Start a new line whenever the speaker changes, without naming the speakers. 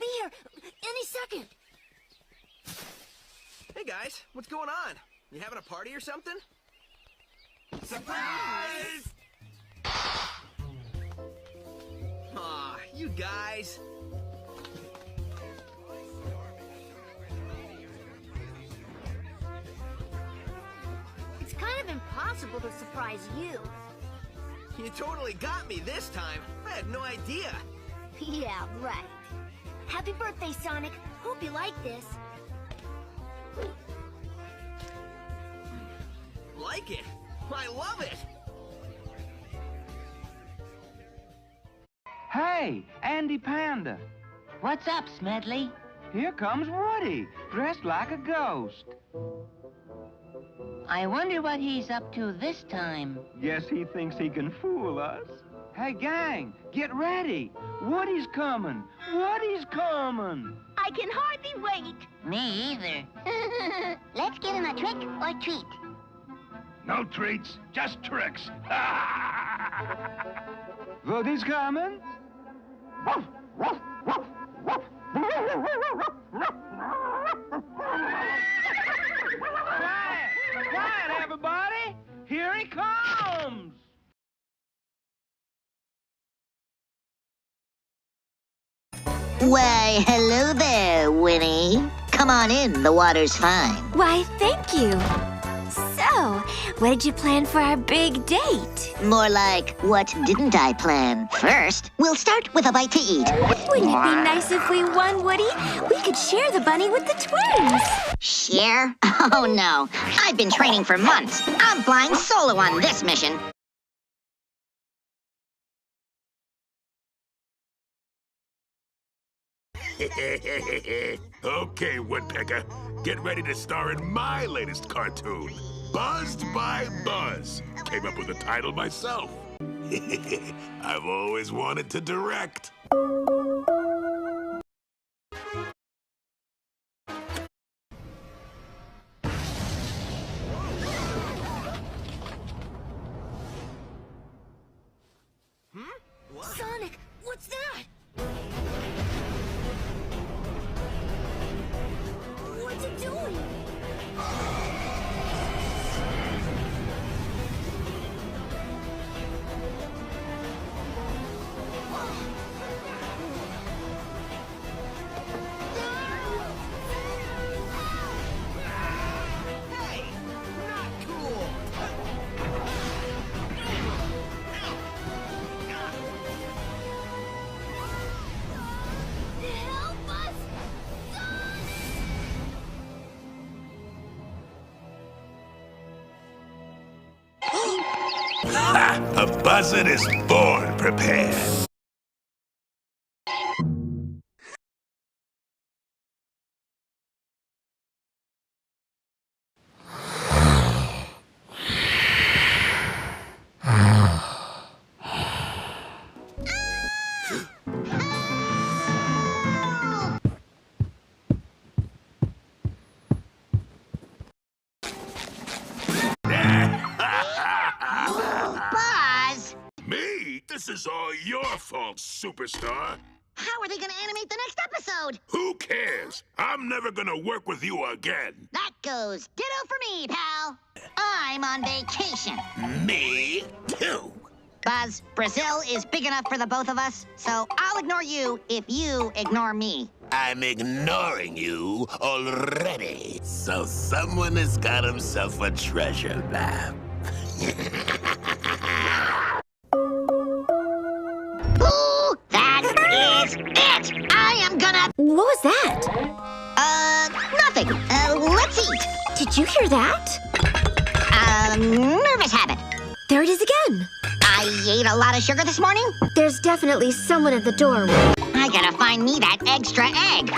be here any second.
Hey guys, what's going on? You having a party or something?
Surprise!
Aw, you guys.
It's kind of impossible to surprise you.
You totally got me this time. I had no idea.
Yeah, right. Happy birthday, Sonic. Hope you like this.
Like it? I love it!
Hey, Andy Panda.
What's up, Smedley?
Here comes Woody, dressed like a ghost.
I wonder what he's up to this time.
Guess he thinks he can fool us. Hey, gang, get ready. Woody's coming. Woody's coming.
I can hardly wait.
Me either.
Let's give him a trick or treat.
No treats, just tricks.
Woody's coming. Quiet! Quiet, everybody! Here he comes!
Why, hello there, Winnie. Come on in, the water's fine.
Why, thank you. So, what did you plan for our big date?
More like, what didn't I plan? First, we'll start with a bite to eat.
Wouldn't it be nice if we won, Woody? We could share the bunny with the twins.
Share? Oh, no. I've been training for months. I'm flying solo on this mission.
Okay, Woodpecker, get ready to star in my latest cartoon, Buzzed by Buzz. Came up with the title myself. I've always wanted to direct.
Sonic, what's that? What's it doing?
Hey, not cool.
Help us!
Ha! A buzzard is born prepared.
Buzz!
Me? This is all your fault, superstar.
How are they gonna animate the next episode?
Who cares? I'm never gonna work with you again.
That goes ditto for me, pal. I'm on vacation.
Me too.
Buzz, Brazil is big enough for the both of us, so I'll ignore you if you ignore me.
I'm ignoring you already. So someone has got himself a treasure map.
Ooh, that is it! I am gonna...
What was that?
Nothing. Let's eat.
Did you hear that?
Nervous habit.
There it is again.
I ate a lot of sugar this morning.
There's definitely someone at the door.
I gotta find me that extra egg.